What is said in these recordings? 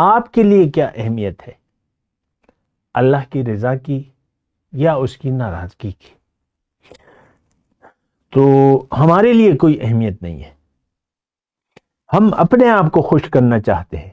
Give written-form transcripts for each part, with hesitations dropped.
آپ کے لیے کیا اہمیت ہے، اللہ کی رضا کی یا اس کی ناراضگی کی؟ تو ہمارے لیے کوئی اہمیت نہیں ہے. ہم اپنے آپ کو خوش کرنا چاہتے ہیں،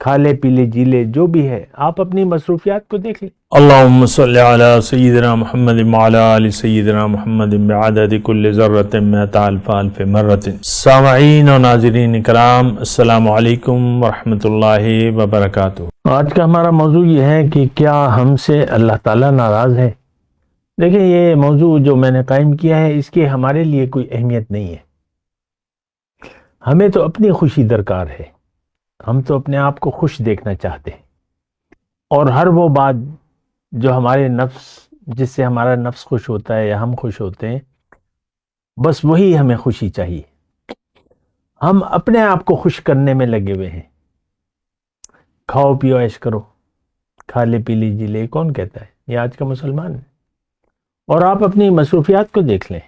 کھا لے پی لے جی لے جو بھی ہے. آپ اپنی مصروفیات کو دیکھ لیں. اللہم صلی علی سیدنا محمد وعلی آل سیدنا محمد بعدد کل ذرۃ مئۃ الف الف مرۃ. سامعین و ناظرین کرام، السلام علیکم ورحمۃ اللہ وبرکاتہ. آج کا ہمارا موضوع یہ ہے کہ کیا ہم سے اللہ تعالیٰ ناراض ہے؟ دیکھیں، یہ موضوع جو میں نے قائم کیا ہے اس کی ہمارے لیے کوئی اہمیت نہیں ہے. ہمیں تو اپنی خوشی درکار ہے، ہم تو اپنے آپ کو خوش دیکھنا چاہتے ہیں، اور ہر وہ بات جو ہمارے نفس، جس سے ہمارا نفس خوش ہوتا ہے یا ہم خوش ہوتے ہیں، بس وہی ہمیں خوشی چاہیے. ہم اپنے آپ کو خوش کرنے میں لگے ہوئے ہیں. کھاؤ پیو عیش کرو، کھا لے پی لی جی لے، کون کہتا ہے؟ یہ آج کا مسلمان ہے. اور آپ اپنی مصروفیات کو دیکھ لیں،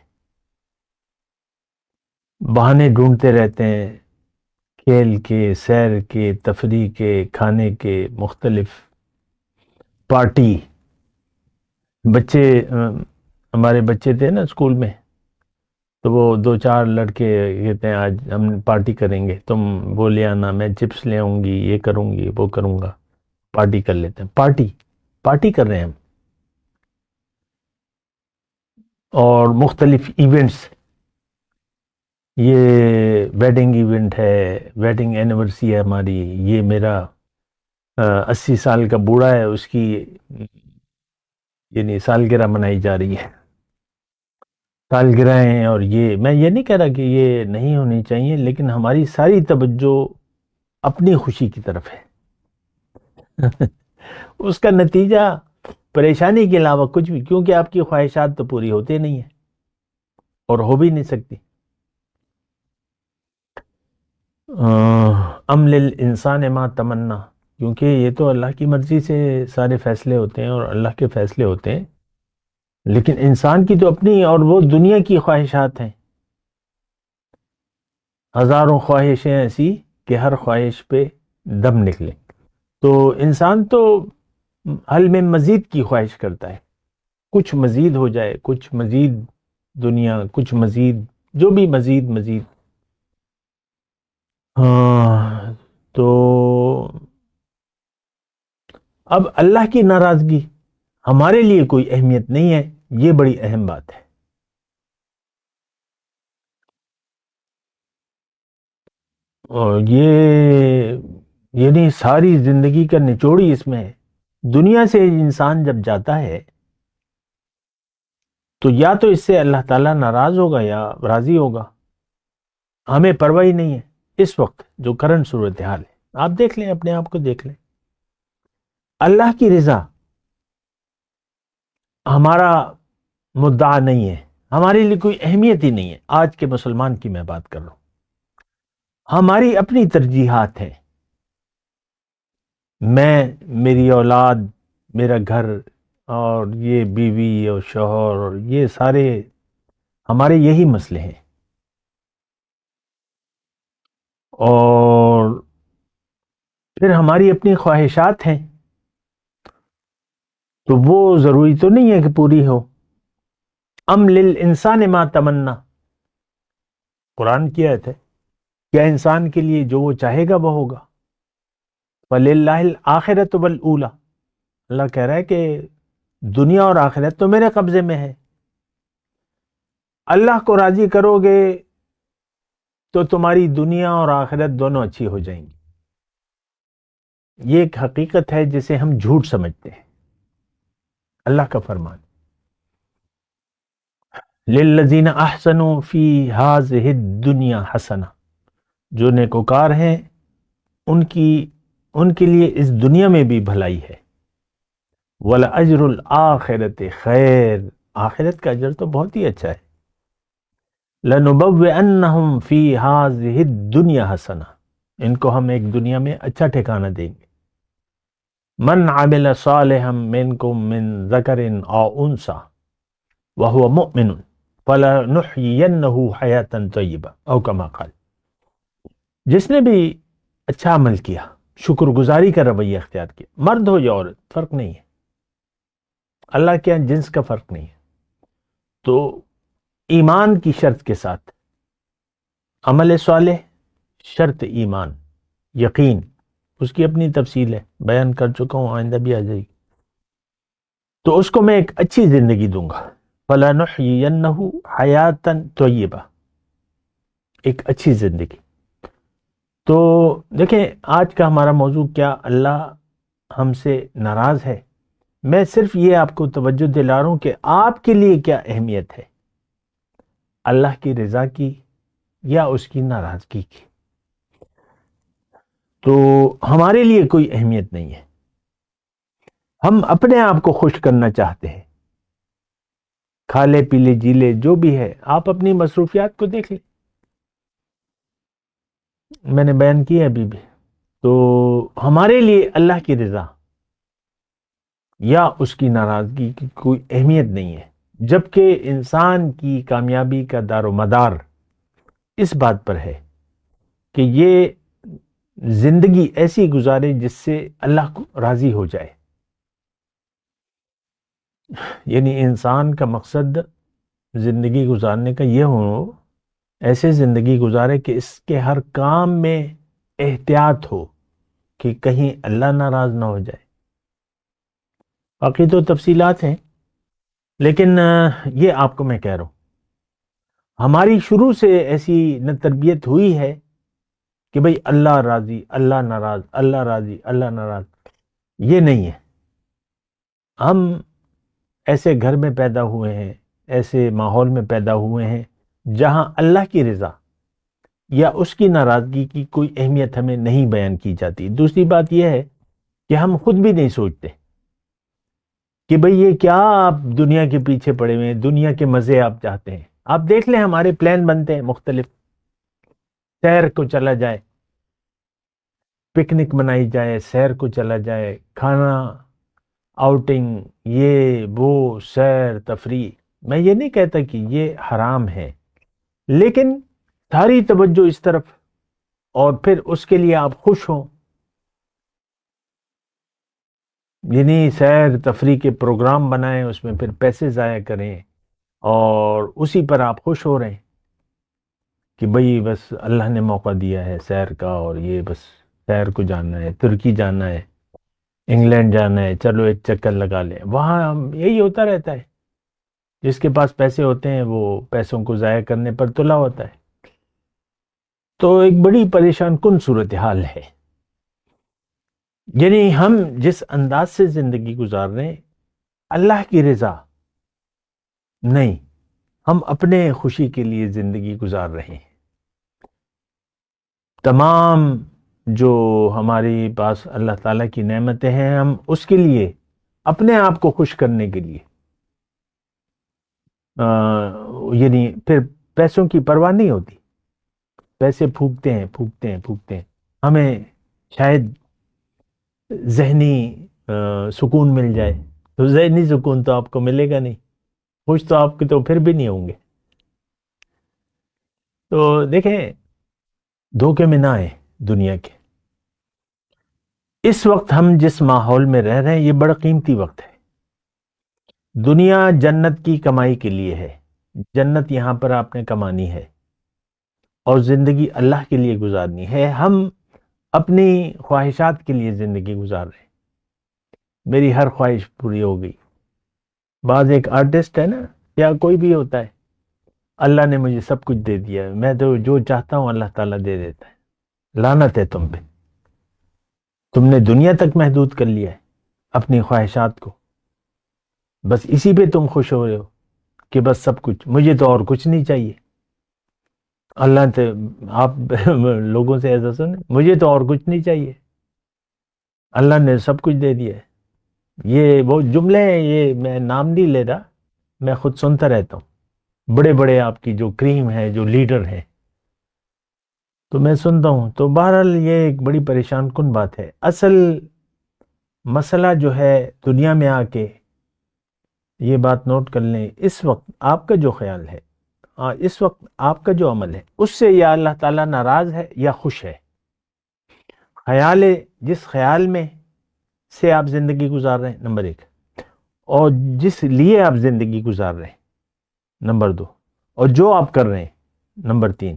بہانے ڈھونڈتے رہتے ہیں، کھیل کے، سیر کے، تفریح کے، کھانے کے، مختلف پارٹی. بچے، ہمارے بچے تھے نا اسکول میں، تو وہ 2-4 لڑکے کہتے ہیں آج ہم پارٹی کریں گے، تم وہ لے آنا، میں چپس لے آؤں گی، یہ کروں گی وہ کروں گا، پارٹی کر لیتے ہیں. پارٹی کر رہے ہیں ہم. اور مختلف ایونٹس، یہ ویڈنگ ایونٹ ہے، ویڈنگ اینیورسری ہے ہماری، یہ میرا 80 سال کا بوڑھا ہے، اس کی یعنی سالگرہ منائی جا رہی ہے. سالگرہیں ہیں. اور یہ میں یہ نہیں کہہ رہا کہ یہ نہیں ہونی چاہیے، لیکن ہماری ساری توجہ اپنی خوشی کی طرف ہے. اس کا نتیجہ پریشانی کے علاوہ کچھ بھی، کیونکہ آپ کی خواہشات تو پوری ہوتے نہیں ہیں اور ہو بھی نہیں سکتی. ام للانسان ما تمنا، کیونکہ یہ تو اللہ کی مرضی سے سارے فیصلے ہوتے ہیں اور اللہ کے فیصلے ہوتے ہیں، لیکن انسان کی تو اپنی اور وہ دنیا کی خواہشات ہیں. ہزاروں خواہشیں ایسی کہ ہر خواہش پہ دم نکلے. تو انسان تو حل میں مزید کی خواہش کرتا ہے، کچھ مزید ہو جائے، کچھ مزید دنیا، کچھ مزید، جو بھی مزید. ہاں، تو اب اللہ کی ناراضگی ہمارے لیے کوئی اہمیت نہیں ہے، یہ بڑی اہم بات ہے. اور یہ یعنی ساری زندگی کا نچوڑی اس میں ہے. دنیا سے انسان جب جاتا ہے تو یا تو اس سے اللہ تعالیٰ ناراض ہوگا یا راضی ہوگا. ہمیں پرواہ ہی نہیں ہے اس وقت جو کرنٹ صورتحال ہے. آپ دیکھ لیں، اپنے آپ کو دیکھ لیں. اللہ کی رضا ہمارا مدعا نہیں ہے، ہمارے لیے کوئی اہمیت ہی نہیں ہے. آج کے مسلمان کی میں بات کر رہا ہوں. ہماری اپنی ترجیحات ہیں. میں، میری اولاد، میرا گھر، اور یہ بیوی اور شوہر، اور یہ سارے ہمارے یہی مسئلے ہیں. اور پھر ہماری اپنی خواہشات ہیں، تو وہ ضروری تو نہیں ہے کہ پوری ہو. ام للانسان ما تمنا، قرآن کی آیت ہے. کیا انسان کے لیے جو وہ چاہے گا وہ ہوگا؟ وَلِلَّهِ الْآخِرَةُ وَالْأُولَى، اللہ کہہ رہا ہے کہ دنیا اور آخرت تو میرے قبضے میں ہے. اللہ کو راضی کرو گے تو تمہاری دنیا اور آخرت دونوں اچھی ہو جائیں گی. یہ ایک حقیقت ہے جسے ہم جھوٹ سمجھتے ہیں. اللہ کا فرمان، لِلَّذِينَ أَحْسَنُوا فِي هَذِهِ الدُّنْيَا حَسَنَةٌ، جو نیکوکار ہیں ان کے لیے اس دنیا میں بھی بھلائی ہے. وَلَأَجْرُ الْآخِرَةِ خَيْرٌ، آخرت کا اجر تو بہت ہی اچھا ہے. لَنُبَوِّئَنَّهُمْ فِي هَذِهِ الدُّنْيَا حَسَنَةٌ، ان کو ہم ایک دنیا میں اچھا ٹھکانہ دیں گے. من عمل صالحا منکم من ذکر او انثى وهو مؤمن فلنحيينه حیاة طیبہ او کما قال، جس نے بھی اچھا عمل کیا، شکر گزاری کا رویہ اختیار کیا، مرد ہو یا عورت فرق نہیں ہے، اللہ کے یہاں جنس کا فرق نہیں ہے، تو ایمان کی شرط کے ساتھ عمل صالح، شرط ایمان، یقین، اس کی اپنی تفصیل ہے، بیان کر چکا ہوں، آئندہ بھی آ جائے گی، تو اس کو میں ایک اچھی زندگی دوں گا، فَلَنُحْيِيَنَّهُ حَيَاتًا طَيِّبَةً، ایک اچھی زندگی۔ تو دیکھیں آج کا ہمارا موضوع کیا اللہ ہم سے ناراض ہے؟ میں صرف یہ آپ کو توجہ دلا رہا ہوں کہ آپ کے لیے کیا اہمیت ہے، اللہ کی رضا کی یا اس کی ناراضگی کی؟ تو ہمارے لیے کوئی اہمیت نہیں ہے، ہم اپنے آپ کو خوش کرنا چاہتے ہیں، کھا لے پی لے جی لے جو بھی ہے، آپ اپنی مصروفیات کو دیکھ لیں، میں نے بیان کیا ابھی بھی، تو ہمارے لیے اللہ کی رضا یا اس کی ناراضگی کی کوئی اہمیت نہیں ہے، جبکہ انسان کی کامیابی کا دار و مدار اس بات پر ہے کہ یہ زندگی ایسی گزارے جس سے اللہ کو راضی ہو جائے، یعنی انسان کا مقصد زندگی گزارنے کا یہ ہو، ایسے زندگی گزارے کہ اس کے ہر کام میں احتیاط ہو کہ کہیں اللہ ناراض نہ ہو جائے۔ باقی تو تفصیلات ہیں، لیکن یہ آپ کو میں کہہ رہا ہوں، ہماری شروع سے ایسی نہ تربیت ہوئی ہے کہ بھئی اللہ راضی، اللہ ناراض، اللہ راضی، اللہ ناراض، یہ نہیں ہے۔ ہم ایسے گھر میں پیدا ہوئے ہیں، ایسے ماحول میں پیدا ہوئے ہیں جہاں اللہ کی رضا یا اس کی ناراضگی کی کوئی اہمیت ہمیں نہیں بیان کی جاتی۔ دوسری بات یہ ہے کہ ہم خود بھی نہیں سوچتے کہ بھئی یہ کیا آپ دنیا کے پیچھے پڑے ہوئے ہیں، دنیا کے مزے آپ چاہتے ہیں۔ آپ دیکھ لیں ہمارے پلان بنتے ہیں مختلف، سیر کو چلا جائے، پکنک منائی جائے، سیر کو چلا جائے، کھانا، آؤٹنگ، یہ وہ، سیر تفریح، میں یہ نہیں کہتا کہ یہ حرام ہے، لیکن ساری توجہ اس طرف اور پھر اس کے لیے آپ خوش ہوں، یعنی سیر تفریح کے پروگرام بنائیں، اس میں پھر پیسے ضائع کریں اور اسی پر آپ خوش ہو رہے ہیں کہ بھئی بس اللہ نے موقع دیا ہے سیر کا، اور یہ بس سیر کو جانا ہے، ترکی جانا ہے، انگلینڈ جانا ہے، چلو ایک چکر لگا لیں۔ وہاں یہی ہوتا رہتا ہے، جس کے پاس پیسے ہوتے ہیں وہ پیسوں کو ضائع کرنے پر تلا ہوتا ہے، تو ایک بڑی پریشان کن صورتحال ہے۔ یعنی ہم جس انداز سے زندگی گزار رہے ہیں، اللہ کی رضا نہیں، ہم اپنے خوشی کے لیے زندگی گزار رہے ہیں۔ تمام جو ہماری پاس اللہ تعالیٰ کی نعمتیں ہیں، ہم اس کے لیے، اپنے آپ کو خوش کرنے کے لیے، یعنی پھر پیسوں کی پرواہ نہیں ہوتی، پیسے پھونکتے ہیں پھونکتے ہیں پھونکتے ہیں، ہمیں شاید ذہنی سکون مل جائے، تو ذہنی سکون تو آپ کو ملے گا نہیں، خوش تو آپ کے تو پھر بھی نہیں ہوں گے۔ تو دیکھیں دھوکے میں نہ آئیں دنیا کے، اس وقت ہم جس ماحول میں رہ رہے ہیں یہ بڑا قیمتی وقت ہے۔ دنیا جنت کی کمائی کے لیے ہے، جنت یہاں پر آپ نے کمانی ہے اور زندگی اللہ کے لیے گزارنی ہے۔ ہم اپنی خواہشات کے لیے زندگی گزار رہے ہیں، میری ہر خواہش پوری ہو گئی۔ بعض ایک آرٹسٹ ہے نا، یا کوئی بھی ہوتا ہے، اللہ نے مجھے سب کچھ دے دیا ہے، میں تو جو چاہتا ہوں اللہ تعالیٰ دے دیتا ہے۔ لعنت ہے تم پہ، تم نے دنیا تک محدود کر لیا ہے اپنی خواہشات کو، بس اسی پہ تم خوش ہو رہے ہو کہ بس سب کچھ، مجھے تو اور کچھ نہیں چاہیے۔ اللہ نے آپ لوگوں سے ایسا سنیں، مجھے تو اور کچھ نہیں چاہیے، اللہ نے سب کچھ دے دیا ہے۔ یہ وہ جملے ہیں، یہ میں نام نہیں لے رہا، میں خود سنتا رہتا ہوں، بڑے بڑے آپ کی جو کریم ہے، جو لیڈر ہیں، تو میں سنتا ہوں۔ تو بہرحال یہ ایک بڑی پریشان کن بات ہے۔ اصل مسئلہ جو ہے دنیا میں آ کے، یہ بات نوٹ کر لیں، اس وقت آپ کا جو خیال ہے، اس وقت آپ کا جو عمل ہے، اس سے یا اللہ تعالیٰ ناراض ہے یا خوش ہے۔ جس خیال میں سے آپ زندگی گزار رہے ہیں، نمبر 1، اور جس لیے آپ زندگی گزار رہے ہیں، نمبر 2، اور جو آپ کر رہے ہیں، نمبر 3،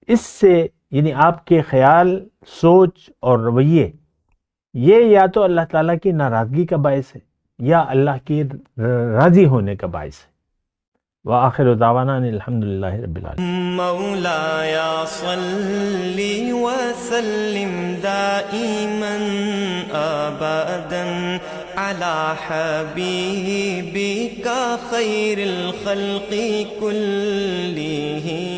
اس سے یعنی آپ کے خیال، سوچ اور رویے یہ یا تو اللہ تعالیٰ کی ناراضگی کا باعث ہے یا اللہ کی راضی ہونے کا باعث ہے۔ وآخر دعوانا الحمدللہ رب العالمین۔ مولاي صل وسلم دائما ابدا على حبيبك خير الخلق كلهم